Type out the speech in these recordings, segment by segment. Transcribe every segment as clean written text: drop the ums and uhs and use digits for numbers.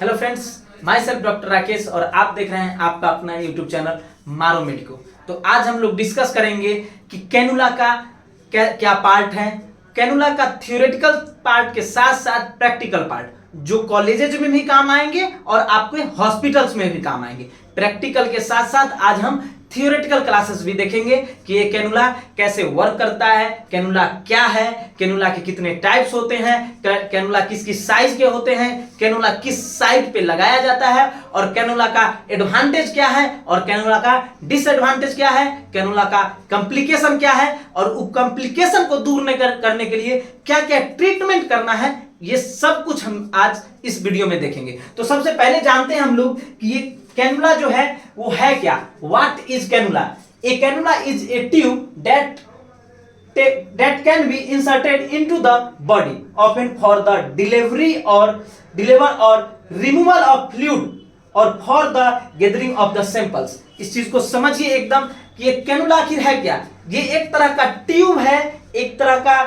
Hello friends, my self doctor Rakesh और आप देख रहे हैं आपका अपना यूट्यूब चैनल मारो मेडिको। तो आज हम लोग डिस्कस करेंगे कि कैनुला का क्या पार्ट है। कैनुला का थ्योरेटिकल पार्ट के साथ साथ प्रैक्टिकल पार्ट जो कॉलेजेज में भी काम आएंगे और आपके हॉस्पिटल्स में भी काम आएंगे। प्रैक्टिकल के साथ साथ आज हम थियोरेटिकल क्लासेस भी देखेंगे कि ये कैनुला कैसे वर्क करता है, कैनुला क्या है, कैनुला के कितने टाइप्स होते हैं, कैनुला किस किस साइज के होते हैं, कैनुला किस साइड पे लगाया जाता है और कैनुला का एडवांटेज क्या है और कैनुला का डिसएडवांटेज क्या है, कैनुला का कॉम्प्लिकेशन क्या है और उस कॉम्प्लिकेशन को दूर करने के लिए क्या क्या ट्रीटमेंट करना है, ये सब कुछ हम आज इस वीडियो में देखेंगे। तो सबसे पहले जानते हैं हम लोग कि ये कैनुला जो है वो है क्या। What is cannula? A cannula is a tube that can be inserted into the body often for the deliver or removal of fluid or for the gathering of the samples। इस चीज को समझिए एकदम कि ये कैनुला आखिर है क्या। ये एक तरह का ट्यूब है, एक तरह का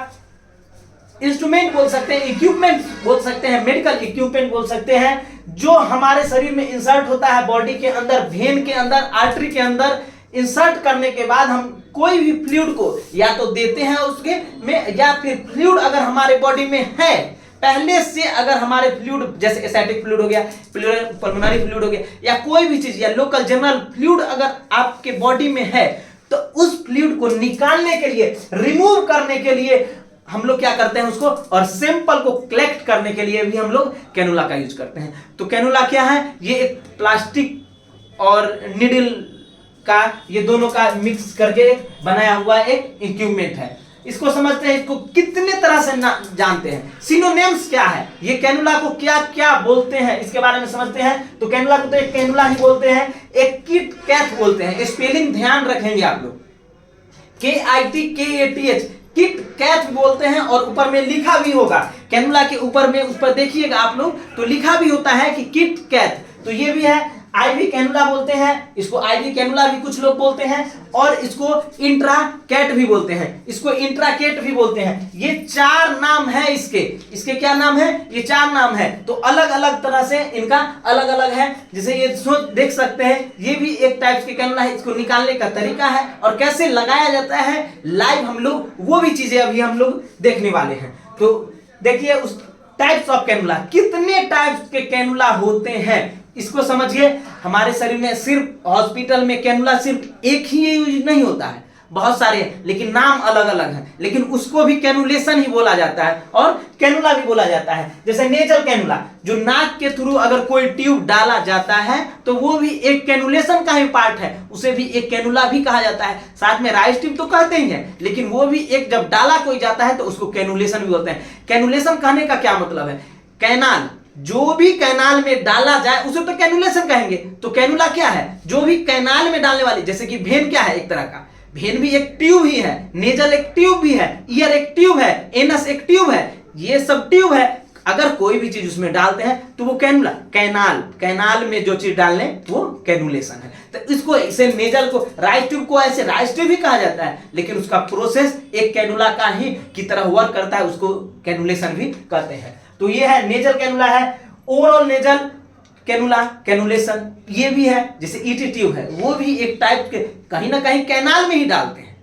इंस्ट्रूमेंट बोल सकते हैं, इक्विपमेंट बोल सकते हैं, मेडिकल इक्विपमेंट बोल सकते हैं, जो हमारे शरीर में इंसर्ट होता है बॉडी के अंदर, वेन के अंदर, आर्टरी के अंदर। इंसर्ट करने के बाद हम कोई भी फ्लूइड को या तो देते हैं उसके में, या फिर फ्लूइड अगर हमारे बॉडी में है पहले से, अगर हमारे फ्लूइड जैसे एसिटिक फ्लूइड हो गया, पल्मोनरी फ्लूइड हो गया, या कोई भी चीज या लोकल जनरल फ्लूइड अगर आपके बॉडी में है तो उस फ्लूइड को निकालने के लिए, रिमूव करने के लिए हम लोग क्या करते हैं उसको, और सैंपल को कलेक्ट करने के लिए भी हम लोग कैनुला का यूज करते हैं। तो कैनुला क्या है? ये एक प्लास्टिक और निडल का, ये दोनों का मिक्स करके बनाया हुआ एक इक्विपमेंट है। इसको समझते हैं, इसको कितने तरह से जानते हैं, सिनोनिम्स क्या है, ये कैनुला को क्या क्या बोलते हैं इसके बारे में समझते हैं। तो कैनुला को तो एक कैनुला ही बोलते हैं, एक किट कैथ बोलते हैं। स्पेलिंग ध्यान रखेंगे आप लोग, KITKATH, किट कैथ बोलते हैं। और ऊपर में लिखा भी होगा कैनुला के ऊपर में, उस पर देखिएगा आप लोग तो लिखा भी होता है कि किट कैथ। तो ये भी है। आईवी कैनुला बोलते हैं इसको, आईवी कैनुला भी कुछ लोग बोलते हैं, और इसको इंट्रा कैट भी बोलते हैं, इसको इंट्रा कैट भी बोलते हैं। ये चार नाम है इसके क्या नाम है? ये चार नाम है। तो अलग अलग तरह से इनका अलग अलग है। जैसे ये देख सकते हैं, ये भी एक टाइप के कैनुला है। इसको निकालने का तरीका है और कैसे लगाया जाता है लाइव हम लोग वो भी चीजें अभी हम लोग देखने वाले हैं। तो देखिए उस टाइप्स ऑफ कैनुला, कितने टाइप्स के कैनुला होते हैं इसको समझिए। हमारे शरीर में सिर्फ हॉस्पिटल में कैनुला सिर्फ एक ही यूज नहीं होता है, बहुत सारे हैं, लेकिन नाम अलग अलग हैं। लेकिन उसको भी कैनुलेशन ही बोला जाता है और कैनुला भी बोला जाता है। जैसे नेजल कैनुला, जो नाक के थ्रू अगर कोई ट्यूब डाला जाता है तो वो भी एक कैनुलेशन का ही पार्ट है, उसे भी एक कैनुला भी कहा जाता है। साथ में राइस ट्यूब तो कहते ही हैं, लेकिन वो भी एक जब डाला कोई जाता है तो उसको कैनुलेशन भी बोलते हैं। कैनुलेशन कहने का क्या मतलब है? कैनाल, जो भी कैनाल में डाला जाए उसे तो कैनुलेशन कहेंगे। तो कैनुला क्या है? जो भी कैनाल में डालने वाली, जैसे कि वेन क्या है? एक तरह का वेन भी एक ट्यूब ही है, नेजल एक ट्यूब भी है, ईयर एक ट्यूब है, एनस एक ट्यूब है, ये सब ट्यूब है। अगर कोई भी चीज उसमें डालते हैं तो वो कैनुला, कैनाल में जो चीज डालने वो कैनुलेशन है। तो इसको ऐसे नेजल को, राइस ट्यूब को ऐसे राइस ट्यूब भी कहा जाता है, लेकिन उसका प्रोसेस एक कैनुला का ही की तरह वर्क करता है, उसको कैनुलेशन भी कहते हैं। तो ये है नेजल कैनुला है। ओवरऑल नेजल कैनुला, कैनुलेशन ये भी है। जैसे ईटी ट्यूब है, वो भी एक टाइप के, कहीं ना कहीं कैनाल में ही डालते हैं,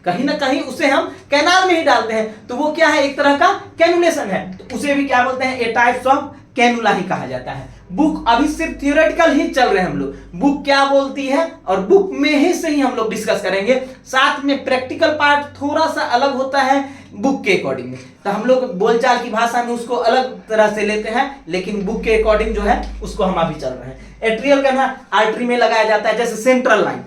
कहीं ना कहीं उसे हम कैनाल में ही डालते हैं, तो वो क्या है? एक तरह का कैनुलेशन है। तो उसे भी क्या बोलते हैं? ए टाइप्स ऑफ कैनुला ही कहा जाता है। बुक अभी सिर्फ थियोरेटिकल ही चल रहे हैं हम लोग, बुक क्या बोलती है और बुक में ही से ही हम लोग डिस्कस करेंगे। साथ में प्रैक्टिकल पार्ट थोड़ा सा अलग होता है बुक के अकॉर्डिंग में, तो हम लोग बोलचाल की भाषा में उसको अलग तरह से लेते हैं, लेकिन बुक के अकॉर्डिंग जो है उसको हम अभी चल रहे हैं। एट्रियल कैनुला आर्टरी में लगाया जाता है। जैसे सेंट्रल लाइन,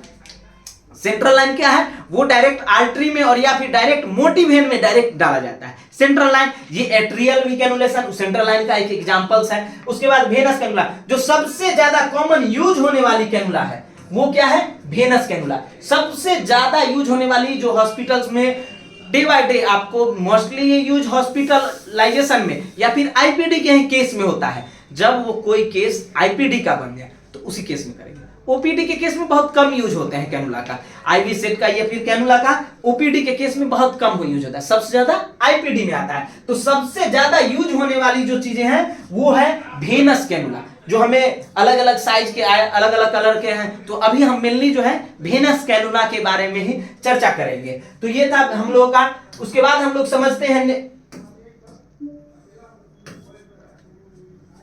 सेंट्रल लाइन क्या है? वो डायरेक्ट आर्टरी में और या फिर डायरेक्ट मोटी वेन में डायरेक्ट डाला जाता है सेंट्रल लाइन। ये एट्रियल भी कैनुलेशन सेंट्रल लाइन का एक एग्जांपल्स है। उसके बाद वेनस कैनुला, जो सबसे ज्यादा कॉमन यूज होने वाली कैनुला है वो क्या है? Venous cannula. सबसे ज्यादा यूज होने वाली, जो हॉस्पिटल्स में डे बाय डे आपको मोस्टली ये यूज हॉस्पिटलाइजेशन में या फिर आईपीडी के ही केस में होता है। जब वो कोई केस आईपीडी का बन जाए तो उसी केस में करेंगे। ओपीडी के केस में बहुत कम यूज होते हैं कैनुला का, आईवी सेट का या फिर कैनुला का ओपीडी के केस में बहुत कम यूज होता है, सबसे ज्यादा आईपीडी में आता है। तो सबसे ज्यादा यूज होने वाली जो चीजें हैं वो है वेनस कैनुला, जो हमें अलग अलग साइज के अलग अलग कलर के हैं। तो अभी हम मेनली जो है वेनस कैनुला के बारे में ही चर्चा करेंगे। तो ये था हम लोगों का। उसके बाद हम लोग समझते हैं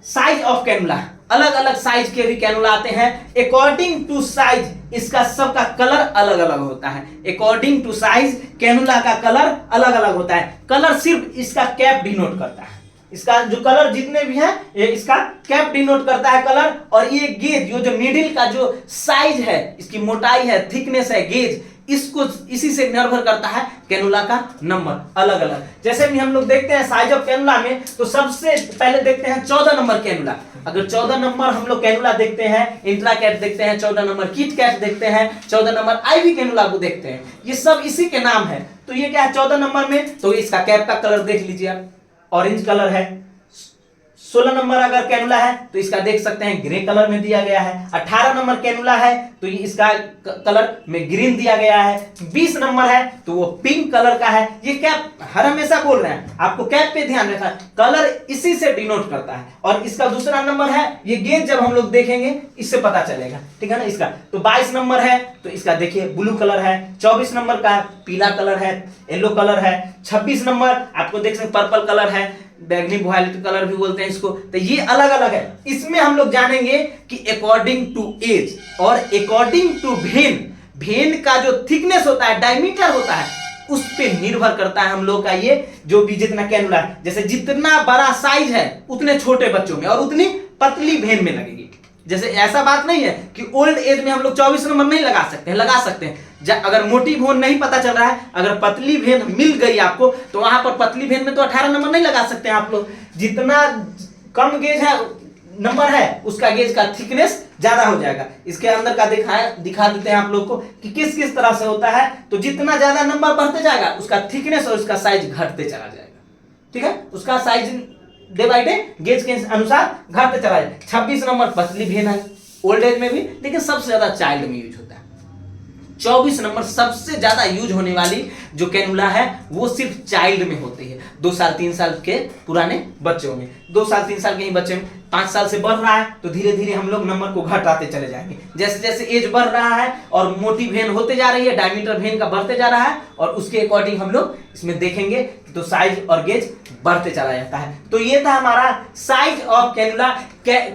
साइज ऑफ कैनुला। अलग अलग साइज के भी कैनुला आते हैं, अकॉर्डिंग टू साइज इसका सबका कलर अलग अलग होता है। अकॉर्डिंग टू साइज कैनुला का कलर अलग अलग होता है। कलर सिर्फ इसका कैप डिनोट करता है, इसका जो कलर जितने भी हैं ये इसका कैप डिनोट करता है कलर। और ये गेज जो मिडिल का जो साइज है, इसकी मोटाई है, थिकनेस है, गेज, इसको इसी से निर्भर करता है कैनुला का नंबर अलग अलग। जैसे भी हम लोग देखते हैं साइज ऑफ कैनुला में, तो सबसे पहले देखते हैं 14 नंबर कैनुला। अगर 14 नंबर हम लोग कैनुला देखते हैं, इंट्रा कैट देखते हैं, 14 नंबर किट कैट देखते हैं, 14 नंबर आईवी कैनुला को देखते हैं, ये सब इसी के नाम है। तो ये क्या है 14 नंबर में, तो इसका कैप का कलर देख लीजिए आप, ऑरेंज कलर है। 16 नंबर अगर कैनुला है तो इसका देख सकते हैं ग्रे कलर में दिया गया है। 18 नंबर कैनुला है तो ये इसका कलर में ग्रीन दिया गया है। 20 नंबर है तो वो पिंक कलर का है। ये कैप हर हमेशा बोल रहे हैं आपको, कैप पे ध्यान रखना, कलर इसी से डिनोट करता है। और इसका दूसरा नंबर है, ये गेज जब हम लोग देखेंगे इससे पता चलेगा, ठीक है ना इसका। तो 22 नंबर है तो इसका देखिए ब्लू कलर है। 24 नंबर का पीला कलर है, येलो कलर है। 26 नंबर आपको देख सकते पर्पल कलर है, बैगनी वायलेट कलर भी बोलते हैं इसको। तो ये अलग अलग है। इसमें हम लोग जानेंगे कि अकॉर्डिंग टू एज और अकॉर्डिंग टू भेन का जो थिकनेस होता है, डायमीटर होता है, उस पे निर्भर करता है हम लोग का ये जो भी जितना कैनुला है। जैसे जितना बड़ा साइज है उतने छोटे बच्चों में और उतनी पतली भेन में लगेगी। जैसे ऐसा बात नहीं है कि ओल्ड एज में हम लोग 24 नंबर नहीं लगा सकते हैं, लगा सकते हैं। अगर मोटी भेन नहीं पता चल रहा है, अगर पतली भेन मिल गई आपको, तो वहां पर पतली भेन में तो 18 नंबर नहीं लगा सकते हैं आप लोग। जितना कम गेज है नंबर है उसका गेज का थिकनेस ज्यादा हो जाएगा। इसके अंदर का दिखा देते हैं आप लोग को कि किस किस तरह से होता है। तो जितना ज्यादा नंबर बढ़ते जाएगा उसका थिकनेस और उसका साइज घटते चला जाएगा, ठीक है। उसका size day by day gauge के अनुसार घटते चला जाए। 26 नंबर पतली भेन है ओल्ड एज में भी, लेकिन सबसे ज्यादा चाइल्ड में यूज होता है। 24 नंबर सबसे ज्यादा यूज होने वाली जो कैनुला है वो सिर्फ चाइल्ड में होती है, 2 साल 3 साल के पुराने बच्चों में। 2 साल 3 साल के ही बच्चे में 5 साल से बढ़ रहा है तो धीरे धीरे हम लोग नंबर को घटाते चले जाएंगे। जैसे जैसे एज बढ़ रहा है और मोटी भेन होते जा रही है, डायमीटर भेन का बढ़ते जा रहा है, और उसके अकॉर्डिंग हम लोग इसमें देखेंगे तो साइज और गेज बढ़ते चला जाता है। तो ये था हमारा size of cannula.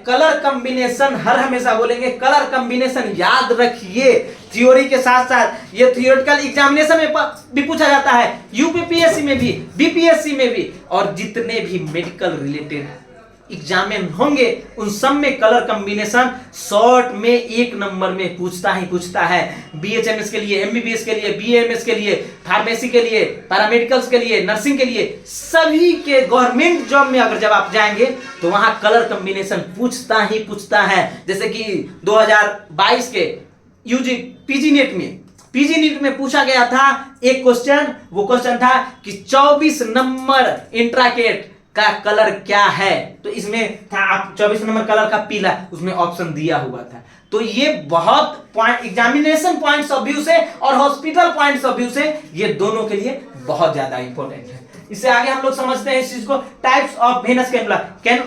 Colour combination हर हमेशा बोलेंगे, कलर कॉम्बिनेशन याद रखिए। थ्योरी के साथ साथ ये थियोरेटिकल एग्जामिनेशन में भी पूछा जाता है, यूपीपीएससी में भी, बीपीएससी में भी, और जितने भी मेडिकल रिलेटेड एग्जामिन होंगे उन सब में कलर कॉम्बिनेशन शॉर्ट में 1 नंबर में पूछता ही पूछता है। बीएचएमएस के लिए, एमबीबीएस के लिए, बीएमएस के लिए, फार्मेसी के लिए, पैरामेडिकल्स के लिए, नर्सिंग के लिए, सभी के गवर्नमेंट जॉब में अगर जब आप जाएंगे तो वहां कलर कॉम्बिनेशन पूछता ही पूछता है। जैसे कि 2022 के यूजी पीजी नेट में पूछा गया था एक क्वेश्चन, वो क्वेश्चन था कि 24 नंबर इंट्राकेट का कलर क्या है। तो इसमें था आप 24 नंबर कलर का पीला, उसमें ऑप्शन दिया हुआ था। तो ये बहुत point examination points of view से और हॉस्पिटल पॉइंट्स ऑफ व्यू से ये दोनों के लिए बहुत ज्यादा इंपॉर्टेंट है। इससे आगे हम लोग समझते हैं इस चीज को, types of venous cannula.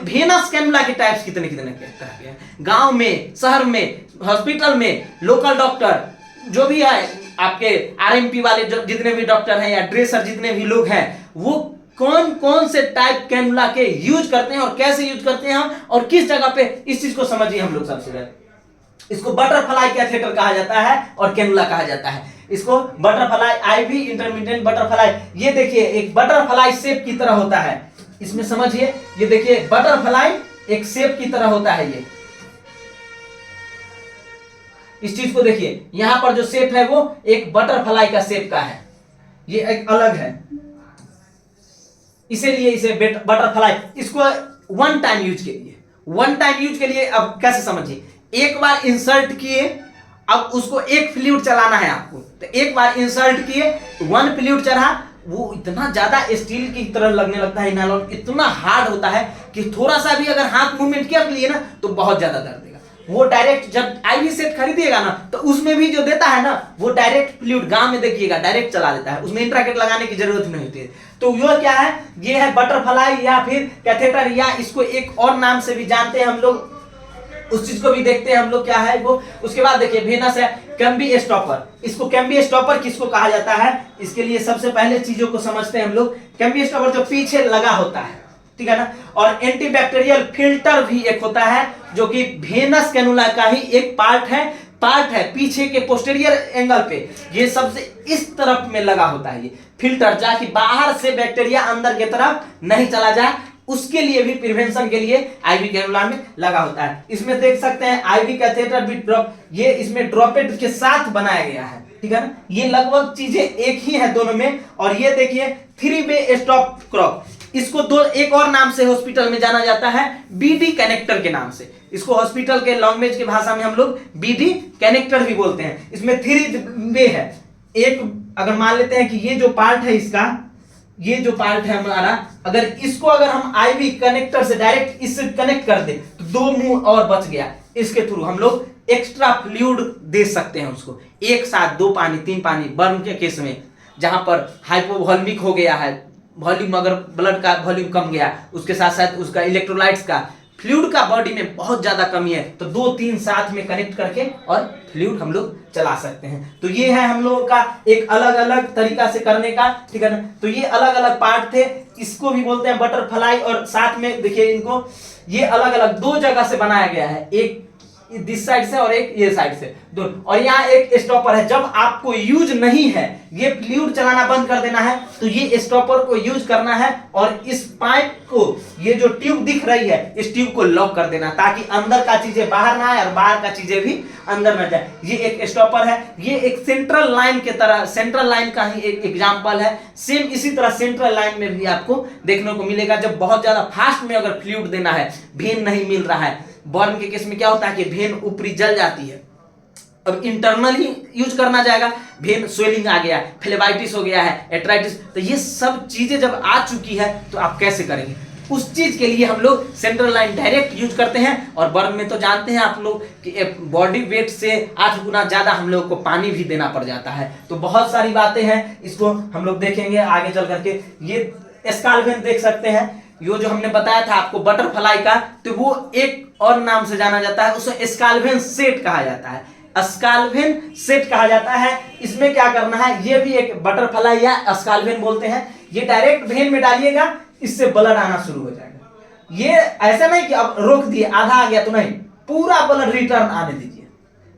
Venous cannula के टाइप्स कितने कितने तरह के हैं। गांव में, शहर में, हॉस्पिटल में, लोकल डॉक्टर जो भी है, आपके आरएमपी वाले जो जितने भी डॉक्टर हैं या ड्रेसर जितने भी लोग हैं, वो कौन कौन से टाइप कैनुला के यूज करते हैं और कैसे यूज करते हैं और किस जगह पे, इस चीज को समझिए हम लोग सबसे पहले। इसको बटरफ्लाई कैथेटर कहा जाता है और कैनुला कहा जाता है। इसको बटरफ्लाई, आईवी इंटरमीडिएट बटरफ्लाई। ये देखिए एक बटरफ्लाई शेप की तरह होता है, इसमें समझिए। ये देखिए बटरफ्लाई एक शेप की तरह होता है। ये इस चीज को देखिए, यहां पर जो शेप है वो एक बटरफ्लाई का शेप का है, ये एक अलग है, इसीलिए इसे बटरफ्लाई। इसको वन टाइम यूज के लिए अब कैसे समझिए, एक बार इंसर्ट किए, अब उसको एक फ्लूइड चलाना है आपको। तो एक बार इंसर्ट किए, 1 फ्लूइड चढ़ा, वो इतना ज्यादा स्टील की तरह लगने लगता है, नायलॉन इतना हार्ड होता है कि थोड़ा सा भी अगर हाथ मूवमेंट कर लिए ना तो बहुत ज्यादा दर्द देगा। वो डायरेक्ट जब आईवी सेट खरीदिएगा ना तो उसमें भी जो देता है ना वो डायरेक्ट फ्लूइड गांव में देखिएगा डायरेक्ट चला देता है, उसमें इंट्राकेट लगाने की जरूरत नहीं होती है। तो ये क्या है, ये है बटरफ्लाई या फिर कैथेटर, या इसको एक और नाम से भी जानते हैं हम लोग, उस चीज को भी देखते हैं हम लोग क्या है वो। उसके बाद देखिए वेनस है कैम्बी स्टॉपर। इसको कैम्बी स्टॉपर किसको कहा जाता है, इसके लिए सबसे पहले चीजों को समझते हैं हम लोग। कैम्बी स्टॉपर जो पीछे लगा होता है, ठीक है ना, और एंटीबैक्टीरियल फिल्टर भी एक होता है जो कि वेनस कैनुला का ही एक पार्ट है पीछे के पोस्टीरियर एंगल पे, ये सबसे इस तरफ में लगा होता है ये फिल्टर, ताकि बाहर से बैक्टीरिया अंदर की तरफ नहीं चला जाए, उसके लिए भी प्रिवेंशन के लिए आईवी कैनुला में लगा होता है। इसमें देख सकते हैं आईवी कैथेटर भी ड्रॉप, ये इसमें ड्रॉपेट के साथ बनाया गया है, ठीक है ना, ये लगभग चीजें एक ही है दोनों में। और ये देखिए 3-वे स्टॉप क्रॉप, इसको एक और नाम से हॉस्पिटल में जाना जाता है बीडी कनेक्टर के नाम से, इसको हॉस्पिटल के लैंग्वेज की भाषा में हम लोग बीडी कनेक्टर भी बोलते हैं। इसमें 3 वे है, एक अगर मान लेते हैं कि ये जो पार्ट है इसका, ये जो पार्ट है हमारा, अगर इसको अगर हम आईवी कनेक्टर से डायरेक्ट इससे कनेक्ट कर दे तो 2 मुंह और बच गया, इसके थ्रू हम लोग एक्स्ट्रा फ्लूइड दे सकते हैं उसको, एक साथ 2 पानी 3 पानी बर्न के केस में, जहां पर हाइपोवॉल्मिक हो गया है, वॉल्यूम अगर ब्लड का वॉल्यूम कम गया, उसके साथ साथ उसका इलेक्ट्रोलाइट्स का फ्लूइड का बॉडी में बहुत ज्यादा कमी है, तो 2-3 साथ में कनेक्ट करके और फ्लूइड हम लोग चला सकते हैं। तो ये है हम लोगों का एक अलग अलग तरीका से करने का, ठीक है ना। तो ये अलग अलग पार्ट थे, इसको भी बोलते हैं बटरफ्लाई, और साथ में देखिए इनको ये अलग अलग 2 जगह से बनाया गया है, एक दिस साइड से और एक ये साइड से, दोनों। और यहाँ एक स्टॉपर है, जब आपको यूज नहीं है, ये फ्लूइड चलाना बंद कर देना है, तो ये स्टॉपर को यूज करना है और इस पाइप को, ये जो ट्यूब दिख रही है, इस ट्यूब को लॉक कर देना, ताकि अंदर का चीजें बाहर ना आए और बाहर का चीजें भी अंदर ना जाए। ये एक स्टॉपर है, ये एक सेंट्रल लाइन के तरह, सेंट्रल लाइन का ही एक एग्जाम्पल है। सेम इसी तरह सेंट्रल लाइन में भी आपको देखने को मिलेगा, जब बहुत ज्यादा फास्ट में अगर फ्लूइड देना है, वेन नहीं मिल रहा है, बर्न के केस में क्या होता है कि वेन ऊपरी जल जाती है, अब इंटरनल ही यूज करना जाएगा, वेन स्वेलिंग आ गया, फ्लेबाइटिस हो गया है, एट्राइटिस, तो ये सब चीजें जब आ चुकी है तो आप कैसे करेंगे, उस चीज के लिए हम लोग सेंट्रल लाइन डायरेक्ट यूज करते हैं। और बर्न में तो जानते हैं आप लोग कि बॉडी वेट से 8 गुना ज्यादा हम लोग को पानी भी देना पड़ जाता है। तो बहुत सारी बातें हैं, इसको हम लोग देखेंगे आगे चल करके। ये स्काल्वेन देख सकते हैं, ये जो हमने बताया था आपको बटरफ्लाई का, तो वो एक और नाम से जाना जाता है, उसे स्काल्वेन सेट कहा जाता है, स्काल्वेन सेट कहा जाता है। इसमें क्या करना है, ये भी एक बटरफ्लाई या स्काल्वेन बोलते हैं, ये डायरेक्ट वेन में डालिएगा, इससे ब्लड आना शुरू हो जाएगा। ये ऐसा नहीं कि अब रोक दिए आधा आ गया तो नहीं, पूरा ब्लड रिटर्न आने दीजिए।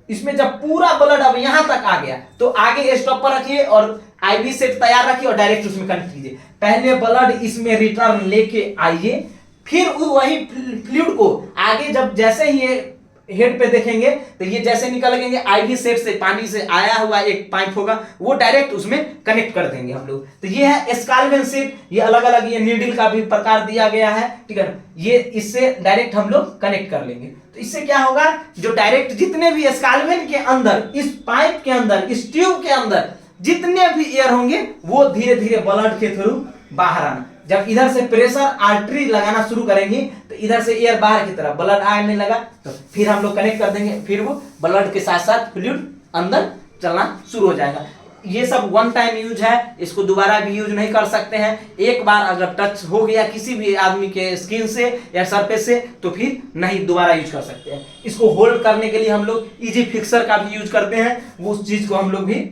इसमें जब पूरा ब्लड अब यहां तक आ गया तो आगे स्टॉपर रखिए और आईवी सेट तैयार रखिए और डायरेक्ट उसमें कनेक्ट कीजिए। पहले ब्लड इसमें रिटर्न लेके आइए, फिर वही फ्लूइड को आगे जब जैसे ही ये हेड पे देखेंगे तो ये जैसे निकलेंगे, आईवी सेट से पानी से आया हुआ एक पाइप होगा, वो डायरेक्ट उसमें कनेक्ट कर देंगे हम लोग। तो ये है स्काल्वेन सेट, ये अलग अलग ये नीडल का भी प्रकार दिया गया है, ठीक है, ये इससे डायरेक्ट हम लोग कनेक्ट कर लेंगे। तो इससे क्या होगा, जो डायरेक्ट जितने भी स्काल्वेन के अंदर, इस पाइप के अंदर, इस ट्यूब के अंदर जितने भी एयर होंगे, वो धीरे धीरे ब्लड के थ्रू बाहर आना। जब इधर से प्रेशर आर्टरी लगाना शुरू करेंगी तो इधर से एयर बाहर की तरफ ब्लड आने लगा, तो फिर हम लोग कनेक्ट कर देंगे, फिर वो ब्लड के साथ साथ फ्लूइड अंदर चलना शुरू हो जाएगा। ये सब वन टाइम यूज है, इसको दोबारा भी यूज नहीं कर सकते हैं। एक बार अगर टच हो गया किसी भी आदमी के स्किन से या सरफेस से तो फिर नहीं दोबारा यूज कर सकते हैं। इसको होल्ड करने के लिए हम लोग इजी फिक्सर का भी यूज करते हैं, वो उस चीज को हम लोग भी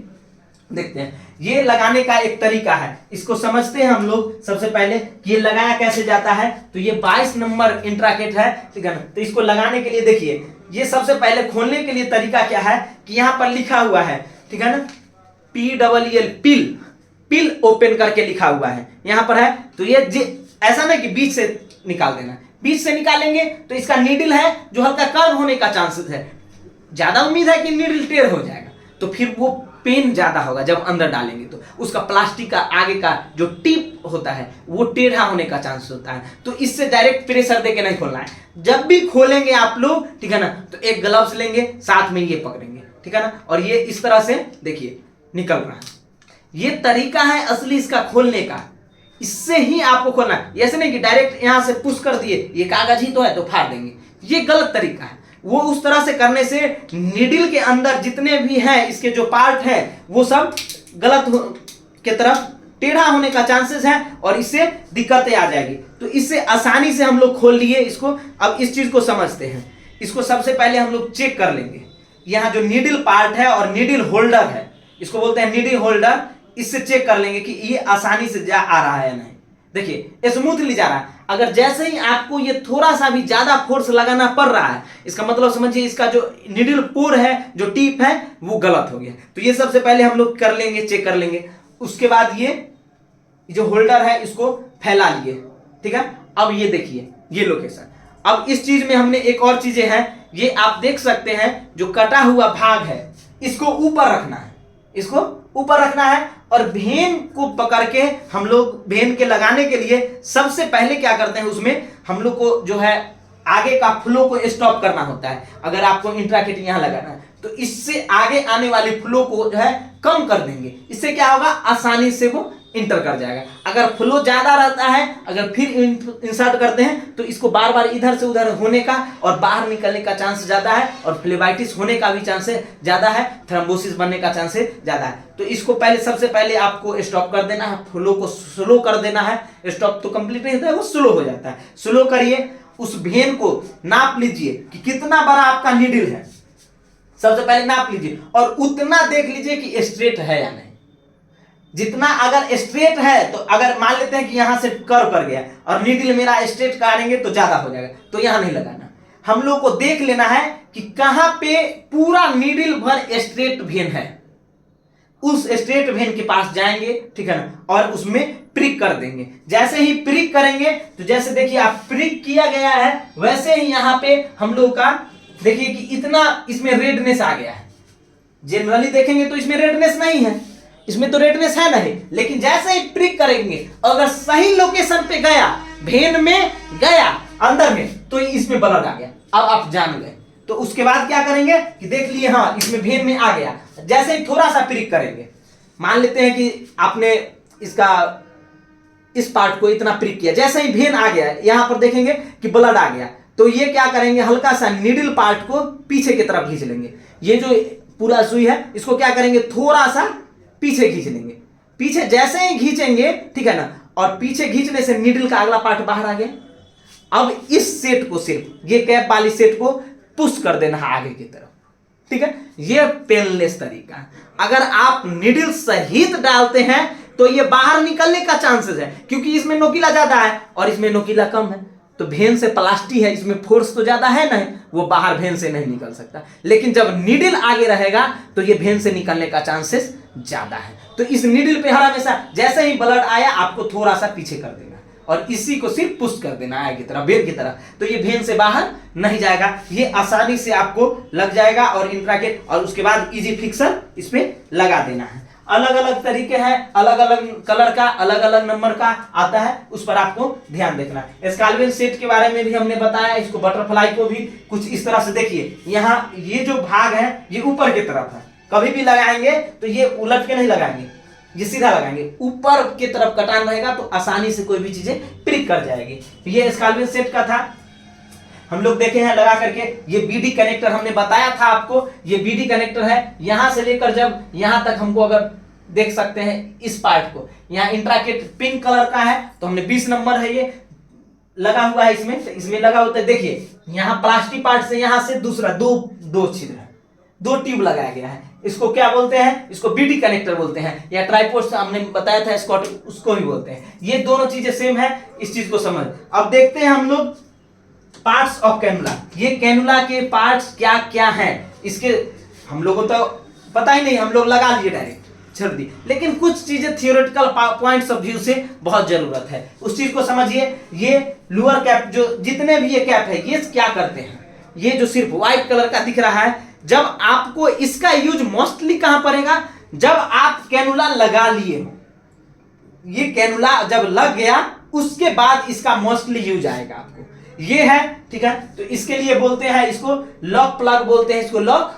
देखते हैं। ये लगाने का एक तरीका है, इसको समझते हैं हम लोग सबसे पहले कि ये लगाया कैसे जाता है। तो ये 22 नंबर इंट्राकेट है, ठीक है ना। तो इसको लगाने के लिए देखिए, ये सबसे पहले खोलने के लिए तरीका क्या है कि यहाँ पर लिखा हुआ है, ठीक है ना, PEEL पिल ओपन करके लिखा हुआ है, यहाँ पर है। तो ये ऐसा नहीं कि बीच से निकाल देना, बीच से निकालेंगे तो इसका नीडल है जो हल्का कर्व होने का चांसेस है, ज्यादा उम्मीद है कि नीडल टेढ़ हो जाएगा, तो फिर वो पेन ज्यादा होगा जब अंदर डालेंगे। तो उसका प्लास्टिक का आगे का जो टिप होता है वो टेढ़ा होने का चांस होता है, तो इससे डायरेक्ट प्रेशर देके नहीं खोलना है। जब भी खोलेंगे आप लोग, ठीक है ना, तो एक ग्लव्स लेंगे, साथ में ये पकड़ेंगे, ठीक है ना, और ये इस तरह से देखिए निकल रहा है। ये तरीका है असली इसका खोलने का, इससे ही आपको खोलना है। ऐसे नहीं कि डायरेक्ट यहां से पुश कर दिए, ये कागज ही तो है तो फाड़ देंगे, ये गलत तरीका है। वो उस तरह से करने से नीडल के अंदर जितने भी हैं इसके जो पार्ट है वो सब के तरफ टेढ़ा होने का चांसेस है और इससे दिक्कतें आ जाएगी। तो इससे आसानी से हम लोग खोल लिए इसको। अब इस चीज को समझते हैं। इसको सबसे पहले हम लोग चेक कर लेंगे। यहाँ जो नीडल पार्ट है और नीडल होल्डर है, इसको बोलते हैं नीडल होल्डर, इससे चेक कर लेंगे कि ये आसानी से जा आ रहा है या नहीं। देखिए स्मूथली जा रहा है। अगर जैसे ही आपको ये थोड़ा सा भी ज्यादा फोर्स लगाना पड़ रहा है, इसका मतलब समझिए इसका जो नीडल पोर है, जो टिप है, वो गलत हो गया। तो ये सबसे पहले हम लोग कर लेंगे, चेक कर लेंगे। उसके बाद ये जो होल्डर है इसको फैला लिए, ठीक है। अब ये देखिए ये लोकेशन। अब इस चीज में हमने एक और चीजें हैं, ये आप देख सकते हैं जो कटा हुआ भाग है इसको ऊपर रखना है, इसको ऊपर रखना है। और भेन को पकड़ के हम लोग भेन के लगाने के लिए सबसे पहले क्या करते हैं, उसमें हम लोग को जो है आगे का फ्लो को स्टॉप करना होता है। अगर आपको इंट्राकेट यहां लगाना है तो इससे आगे आने वाले फ्लो को जो है कम कर देंगे। इससे क्या होगा, आसानी से वो इंटर कर जाएगा। अगर फ्लो ज्यादा रहता है, अगर फिर इंसर्ट करते हैं तो इसको बार बार इधर से उधर होने का और बाहर निकलने का चांस ज्यादा है और फ्लेबाइटिस होने का भी चांस ज्यादा है, थ्रोम्बोसिस बनने का चांस ज्यादा है। तो इसको पहले सबसे पहले आपको स्टॉप कर देना है, फ्लो को स्लो कर देना है। स्टॉप तो कंप्लीट नहीं होता है, वो स्लो हो जाता है। स्लो करिए, उस भेन को नाप लीजिए कि कितना बड़ा आपका नीडल है, सबसे पहले नाप लीजिए और उतना देख लीजिए कि स्ट्रेट है या नहीं। जितना अगर स्ट्रेट है तो अगर मान लेते हैं कि यहां से कर्व कर गया और नीडल मेरा स्ट्रेट काटेंगे तो ज्यादा हो जाएगा, तो यहां नहीं लगाना। हम लोग को देख लेना है कि कहां पे पूरा नीडल भर स्ट्रेट भेन है, उस स्ट्रेट भेन के पास जाएंगे, ठीक है ना, और उसमें प्रिक कर देंगे। जैसे ही प्रिक करेंगे तो जैसे देखिए आप प्रिक किया गया है वैसे ही यहां पे हम लोग का देखिए कि इतना इसमें रेडनेस आ गया है। जनरली देखेंगे तो इसमें रेडनेस नहीं है, इसमें तो रेडनेस है नहीं, लेकिन जैसे ही प्रिक करेंगे अगर सही लोकेशन पे गया, भेन में गया अंदर में, तो इसमें ब्लड आ गया। अब आप जान गए। तो उसके बाद क्या करेंगे कि देख लिए हाँ इसमें भेन में आ गया। जैसे ही थोड़ा सा प्रिक करेंगे, मान लेते हैं कि आपने इसका इस पार्ट को इतना प्रिक किया, जैसे ही भेन आ गया यहां पर देखेंगे कि ब्लड आ गया, तो ये क्या करेंगे, हल्का सा नीडल पार्ट को पीछे की तरफ खींच लेंगे। ये जो पूरा सुई है इसको क्या करेंगे, थोड़ा सा पीछे खींच लेंगे। पीछे जैसे ही खींचेंगे, ठीक है ना, और पीछे खींचने से नीडल का अगला पार्ट बाहर आ गया। अब इस सेट को, सिर्फ ये कैप वाली सेट को पुश कर देना है आगे की तरफ, ठीक है। ये पेनलेस तरीका है। अगर आप नीडल सहित डालते हैं तो ये बाहर निकलने का चांसेस है, क्योंकि इसमें नोकीला ज्यादा है और इसमें नोकीला कम है। तो भेन से प्लास्टी है, इसमें फोर्स तो ज्यादा है नहीं, वो बाहर भेन से नहीं निकल सकता। लेकिन जब नीडल आगे रहेगा तो ये भेन से निकलने का चांसेस ज्यादा है। तो इस नीडल पे हर हमेशा जैसे ही ब्लड आया आपको थोड़ा सा पीछे कर देना और इसी को सिर्फ पुश कर देना आगे की तरफ, भेन की तरफ, तो ये भेन से बाहर नहीं जाएगा। ये आसानी से आपको लग जाएगा और इंट्राकेट, और उसके बाद इजी फिक्सर इस पे लगा देना है। अलग अलग तरीके हैं, अलग अलग कलर का, अलग अलग नंबर का आता है, उस पर आपको ध्यान देखना है। स्काल्वेल सेट के बारे में भी हमने बताया, इसको बटरफ्लाई को भी कुछ इस तरह से देखिए। यहाँ ये जो भाग है ये ऊपर की तरफ है, कभी भी लगाएंगे तो ये उलट के नहीं लगाएंगे, ये सीधा लगाएंगे। ऊपर की तरफ कटान रहेगा तो आसानी से कोई भी चीजें प्रिक कर जाएगी। ये स्काल्वेल सेट का था, हम लोग देखे हैं लगा करके। ये बीडी कनेक्टर हमने बताया था आपको, ये बीडी कनेक्टर है। यहां से लेकर जब यहां तक हमको अगर देख सकते हैं इस पार्ट को, यहाँ इंट्राकेट पिंक कलर का है तो हमने 20 नंबर है ये लगा हुआ है इसमें, तो इसमें लगा होता है। देखिए यहाँ प्लास्टिक पार्ट से यहां से दूसरा दो छिद्र है, 2 ट्यूब लगाया गया है। इसको क्या बोलते हैं, इसको बीडी कनेक्टर बोलते हैं, या ट्राइपोड हमने बताया था स्कॉट, उसको भी बोलते हैं। ये दोनों चीजें सेम है, इस चीज को समझ। अब देखते हैं हम लोग पार्ट्स ऑफ कैनुला। ये कैनुला के पार्ट्स क्या क्या हैं, इसके हम लोगों को तो पता ही नहीं, हम लोग लगा लिए डायरेक्ट, छोड़ दी। लेकिन कुछ चीजें थियोरेटिकल पॉइंट्स ऑफ व्यू से बहुत जरूरत है, उस चीज को समझिए। ये लोअर कैप, जो जितने भी ये कैप है, ये क्या करते हैं, ये जो सिर्फ व्हाइट कलर का दिख रहा है, जब आपको इसका यूज मोस्टली कहां पड़ेगा, जब आप कैनुला लगा लिए हो। ये कैनुला जब लग गया उसके बाद इसका मोस्टली यूज आएगा आपको। ये है, ठीक है। तो इसके लिए बोलते हैं इसको लॉक प्लग बोलते हैं, इसको लॉक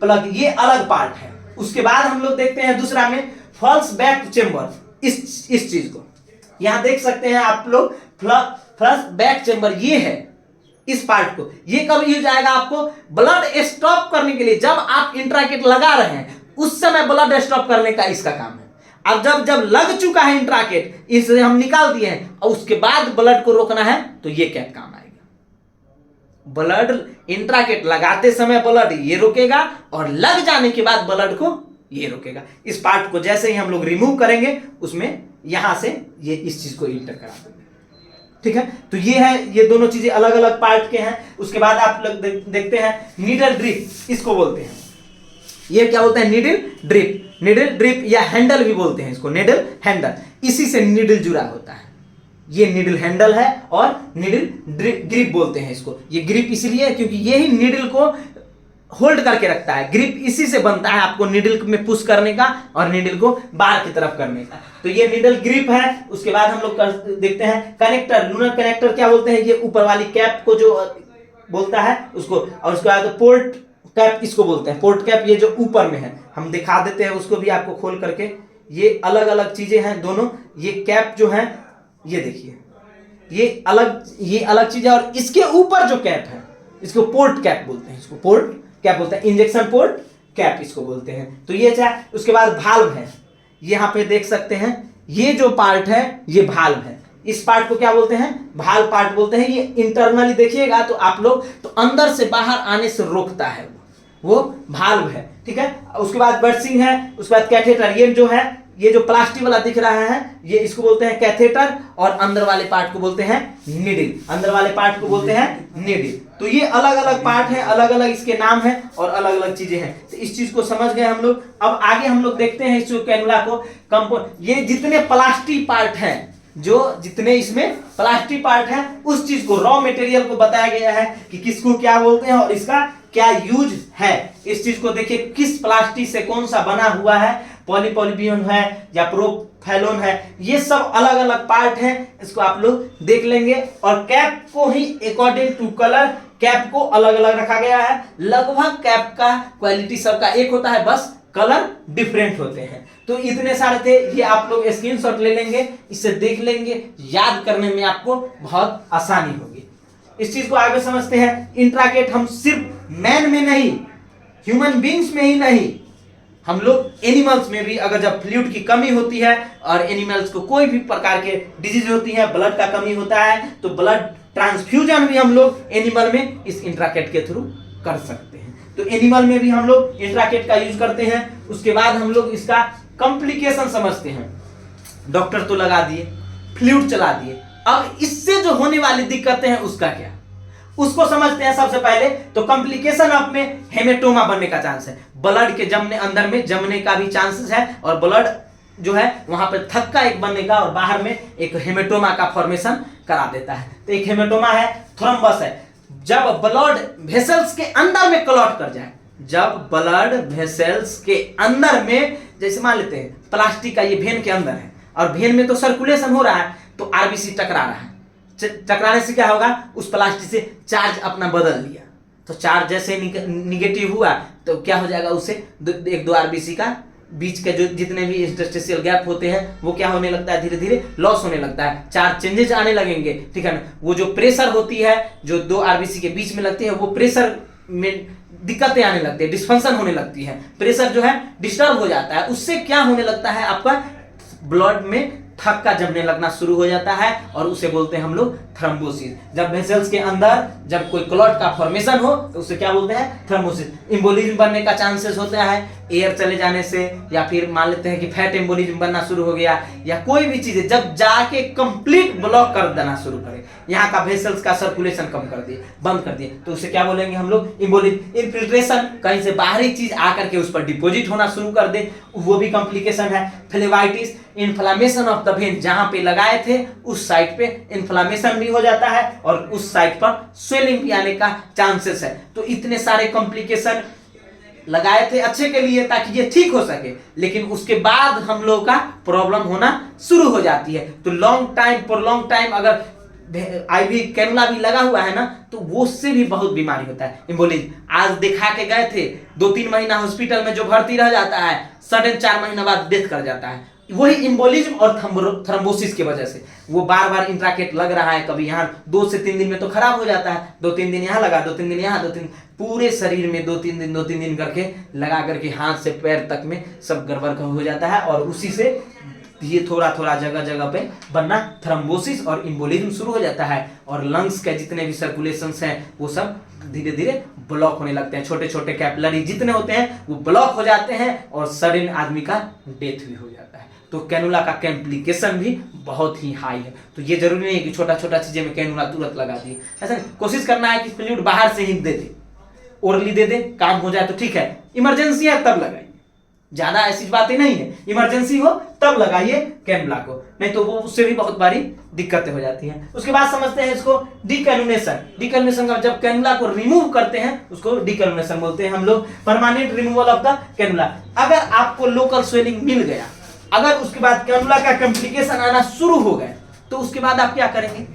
प्लग, ये अलग पार्ट है। उसके बाद हम लोग देखते हैं दूसरा में फॉल्स बैक चेंबर, इस चीज को यहां देख सकते हैं आप लोग, फॉल्स बैक चेंबर ये है, इस पार्ट को। ये कब यूज आएगा आपको? ब्लड स्टॉप करने के लिए। जब आप इंट्राकेट लगा रहे हैं उस समय ब्लड स्टॉप करने का इसका काम है। अब जब लग चुका है इंट्राकेट, इसे हम निकाल दिए हैं और उसके बाद ब्लड को रोकना है तो ये कैप काम आएगा। ब्लड इंट्राकेट लगाते समय ब्लड ये रोकेगा और लग जाने के बाद ब्लड को ये रोकेगा। इस पार्ट को जैसे ही हम लोग रिमूव करेंगे उसमें यहां से ये इस चीज को इंटर करा देंगे, ठीक है। तो ये है, ये दोनों चीजें अलग अलग पार्ट के हैं। उसके बाद आप लोग देखते हैं नीडल ड्रिप, इसको बोलते हैं। ये क्या बोलते हैं? Needle drip. नीडल ड्रिप या हैंडल भी बोलते हैं इसको, नीडल हैंडल। इसी से नीडल जुड़ा होता है। ये नीडल हैंडल है और नीडल ग्रिप बोलते हैं इसको। ये ग्रिप इसलिए क्योंकि यही नीडल को होल्ड करके रखता है। ग्रिप इसी से बनता है, आपको नीडल में पुश करने का और नीडल को बाहर की तरफ करने का। तो ये नीडल ग्रिप है। उसके बाद हम लोग देखते हैं कनेक्टर। लूनर कनेक्टर क्या बोलते हैं? ये ऊपर वाली कैप को जो बोलता है उसको। और उसके बाद पोर्ट कैप इसको बोलते हैं। पोर्ट कैप ये जो ऊपर में है, हम दिखा देते हैं उसको भी आपको खोल करके। ये अलग अलग चीजें हैं दोनों। ये कैप जो है ये देखिए, ये अलग चीज है। और इसके ऊपर जो कैप है इसको पोर्ट कैप बोलते हैं। इसको पोर्ट कैप बोलते हैं, इंजेक्शन पोर्ट कैप इसको बोलते हैं। तो ये चाहे। उसके बाद भाल्व है, यहाँ पे देख सकते हैं ये जो पार्ट है ये भाल्व है। इस पार्ट को क्या बोलते हैं? भाल्व पार्ट बोलते हैं। ये इंटरनली देखिएगा तो आप लोग तो अंदर से बाहर आने से रोकता है, वो भाल्व है, ठीक है। उसके बाद बर्सिंग है। उसके बाद कैथेटर। ये जो है, ये जो प्लास्टिक वाला दिख रहा है ये इसको बोलते हैं कैथेटर। और अंदर वाले पार्ट को बोलते हैं नीडल। अंदर वाले पार्ट को बोलते हैं नीडल। तो ये अलग अलग पार्ट है, अलग अलग इसके नाम है और अलग अलग चीजें हैं। तो इस चीज को समझ गए हम लोग। अब आगे हम लोग देखते हैं इस कैनुला को कंपाउंड। ये जितने प्लास्टिक पार्ट हैं, जो जितने इसमें प्लास्टिक पार्ट है उस चीज को, रॉ मटेरियल को बताया गया है कि किसको क्या बोलते हैं और इसका क्या यूज है। इस चीज को देखिए, किस प्लास्टिक से कौन सा बना हुआ है, पॉलीपॉलीवियन है या प्रोफेलोन है, ये सब अलग अलग पार्ट है। इसको आप लोग देख लेंगे। और कैप को ही अकॉर्डिंग टू कलर कैप को अलग अलग रखा गया है। लगभग कैप का क्वालिटी सबका एक होता है, बस कलर डिफरेंट होते हैं। तो इतने सारे थे, ये आप लोग स्क्रीनशॉट ले लेंगे, इससे देख लेंगे, याद करने में आपको बहुत आसानी होगी। इस चीज को आगे समझते हैं। इंट्राकेट हम सिर्फ मैन में नहीं, ह्यूमन बींग्स में ही नहीं, हम लोग एनिमल्स में भी, अगर जब फ्लूइड की कमी होती है और एनिमल्स को कोई भी प्रकार के डिजीज होती है, ब्लड का कमी होता है, तो ब्लड ट्रांसफ्यूजन भी हम लोग एनिमल में इस इंट्राकेट के थ्रू कर सकते हैं। तो एनिमल में भी हम लोग इंट्राकेट का यूज करते हैं। उसके बाद हम लोग इसका कॉम्प्लिकेशन समझते हैं। डॉक्टर तो लगा दिए, फ्लूइड चला दिए, अब इससे जो होने वाली दिक्कतें हैं उसका क्या, उसको समझते हैं। सबसे पहले तो कॉम्प्लिकेशन ऑफ में हेमेटोमा बनने का चांस है। ब्लड के जमने, अंदर में जमने का भी चांसेस है और ब्लड जो है वहां पे थक्का एक बनने का और बाहर में एक हेमेटोमा का फॉर्मेशन करा देता है। तो एक हेमेटोमा है, थ्रोम्बस है। जब ब्लड वेसल्स के अंदर में क्लॉट कर जाए, जब ब्लड वेसल्स के अंदर में, जैसे मान लेते हैं प्लास्टिक का ये वेन के अंदर है और वेन में तो सर्कुलेशन हो रहा है, तो आरबीसी टकरा रहा है। टकराने से क्या होगा, उस प्लास्टिक से चार्ज अपना बदल लिया, तो चार्ज जैसे निगेटिव हुआ तो क्या हो जाएगा, उसे एक दो आरबीसी का बीच के जो जितने भी इंटरस्टेशियल गैप होते हैं वो क्या होने लगता है, धीरे धीरे लॉस होने लगता है, चार्ज चेंजेस आने लगेंगे, ठीक है ना। वो जो प्रेशर होती है जो दो आरबीसी के बीच में लगती है, वो प्रेशर में दिक्कतें आने लगती है, डिस्फंक्शन होने लगती है, प्रेशर जो है डिस्टर्ब हो जाता है। उससे क्या होने लगता है, आपका ब्लड में थक्का जमने लगना शुरू हो जाता है और उसे बोलते हैं हम लोग थ्रोम्बोसिस। जब वेसल्स के अंदर जब कोई क्लॉट का फॉर्मेशन हो तो उसे क्या बोलते हैं, थ्रोम्बोसिस। एम्बोलिज्म बनने का चांसेस होता है एयर चले जाने से, या फिर मान लेते हैं कि फैट एम्बोलिज्म बनना शुरू हो गया, या कोई भी चीज जब जाके कंप्लीट ब्लॉक कर देना शुरू करे, यहाँ का वेसल्स का सर्कुलेशन कम कर दिए, बंद कर दिए, तो उसे क्या बोलेंगे हम लोग, एम्बोलिज्म। इन्फिल्ट्रेशन, कहीं से बाहरी चीज आकर के उस पर डिपोजिट होना शुरू कर दे, वो भी कॉम्प्लिकेशन है। फ्लेवाइटिस, इन्फ्लामेशन ऑफ द वेन, जहां पे लगाए थे उस साइड पे इन्फ्लामेशन भी हो जाता है और उस साइड पर स्वेलिंग भी आने का चांसेस है। तो इतने सारे कॉम्प्लिकेशन लगाए थे अच्छे के लिए ताकि ये ठीक हो सके, लेकिन उसके बाद हम लोग का प्रॉब्लम होना शुरू हो जाती है। तो लॉन्ग टाइम पर लॉन्ग टाइम अगर आईवी कैनुला भी लगा हुआ है ना, तो वो उससे भी बहुत बीमारी होता है, एम्बोलिज्म। आज दिखा के गए थे, 2-3 महीना हॉस्पिटल में जो भर्ती रह जाता है, सडन 4 महीना बाद डेथ कर जाता है। वही इम्बोलिज्म और थ्रोम्बोसिस की वजह से वो बार बार इंट्राकेट लग रहा है, कभी यहाँ 2 से 3 दिन में तो खराब हो जाता है, 2-3 दिन यहाँ लगा, 2-3 दिन यहाँ, 2-3 पूरे शरीर में 2-3 दिन करके लगा करके हाथ से पैर तक में सब गड़बड़ हो जाता है, और उसी से ये थोड़ा थोड़ा जगह जगह पे बनना थ्रोम्बोसिस और इम्बोलिज्म शुरू हो जाता है, और लंग्स के जितने भी सर्कुलेशंस हैं वो सब धीरे धीरे ब्लॉक होने लगते हैं, छोटे छोटे कैपिलरी जितने होते हैं वो ब्लॉक हो जाते हैं, और सडन आदमी का डेथ भी हो जाता है। तो कैनुला का कॉम्प्लिकेशन भी बहुत ही हाई है। तो ये जरूरी नहीं है कि छोटा छोटा चीजें में कैनुला तुरंत लगा दिए, ऐसा नहीं। कोशिश करना है कि फ्लूइड बाहर से ही दे दे, ओरली दे दे, काम हो जाए तो ठीक है, इमरजेंसी है तब लगाइए, ज्यादा ऐसी बातें नहीं है, इमरजेंसी हो तब लगाइए कैनुला को, नहीं तो वो उससे भी बहुत बारी दिक्कतें हो जाती हैं। उसके बाद समझते हैं इसको डीकैनुलेशन। डीकैनुलेशन का जब कैनुला को रिमूव करते हैं उसको डीकैनुलेशन बोलते हैं हम लोग, permanent removal of the cannula. अगर आपको लोकल स्वेलिंग मिल गया, अगर उसके बाद कैनुला का कॉम्प्लिकेशन आना शुरू हो गए, तो उसके बाद आप क्या करेंगे?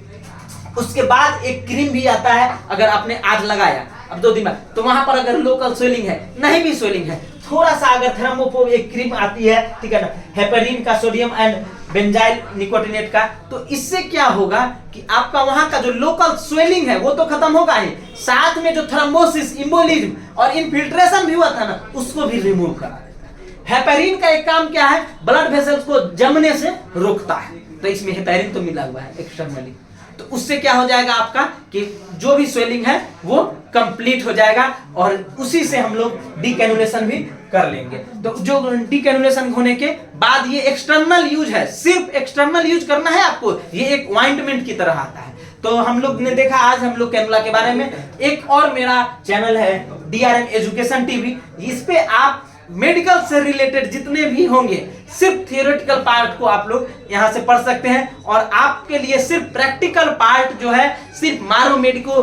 उसके बाद एक क्रीम भी आता है, अगर आपने आज लगाया, अब 2 दिन बाद, तो वहां पर अगर लोकल स्वेलिंग है, नहीं भी स्वेलिंग है, थोड़ा सा अगर थर्मोफोब एक क्रीम आती है, ठीक है ना, हेपेरिन का, सोडियम एंड बेंजाइल निकोटिनेट का, तो इससे क्या होगा कि आपका वहां का जो लोकल स्वेलिंग है वो तो खत्म होगा ही, साथ में जो थ्रोम्बोसिस, इम्बोलिज्म और इन्फिल्ट्रेशन भी हुआ था ना, उसको भी रिमूव करा देता है। हेपेरिन का एक काम क्या है? ब्लड वेसल्स को जमने से रोकता है, तो इसमें हेपेरिन तो मिला हुआ है एक्सटर्नली, तो उससे क्या हो जाएगा आपका कि जो भी स्वेलिंग है वो कंप्लीट हो जाएगा, और उसी से हम लोग डीकैनुलेशन भी कर लेंगे। तो जो डीकैनुलेशन होने के बाद ये एक्सटर्नल यूज है, सिर्फ एक्सटर्नल यूज करना है आपको, ये एक ऑइंटमेंट की तरह आता है। तो हम लोग ने देखा आज हम लोग कैनुला के बारे में। एक और मेरा चैनल है DRM एजुकेशन टीवी, इस पे आप मेडिकल से रिलेटेड जितने भी होंगे सिर्फ थियोरेटिकल पार्ट को आप लोग यहां से पढ़ सकते हैं, और आपके लिए सिर्फ प्रैक्टिकल पार्ट जो है सिर्फ मारो मेडिको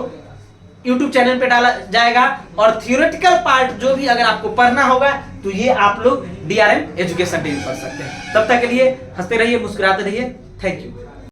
YouTube चैनल पे डाला जाएगा, और थियोरेटिकल पार्ट जो भी अगर आपको पढ़ना होगा तो ये आप लोग DRM एजुकेशन टीवी पढ़ सकते हैं। तब तक के लिए हंसते रहिए, मुस्कुराते रहिए। Thank you.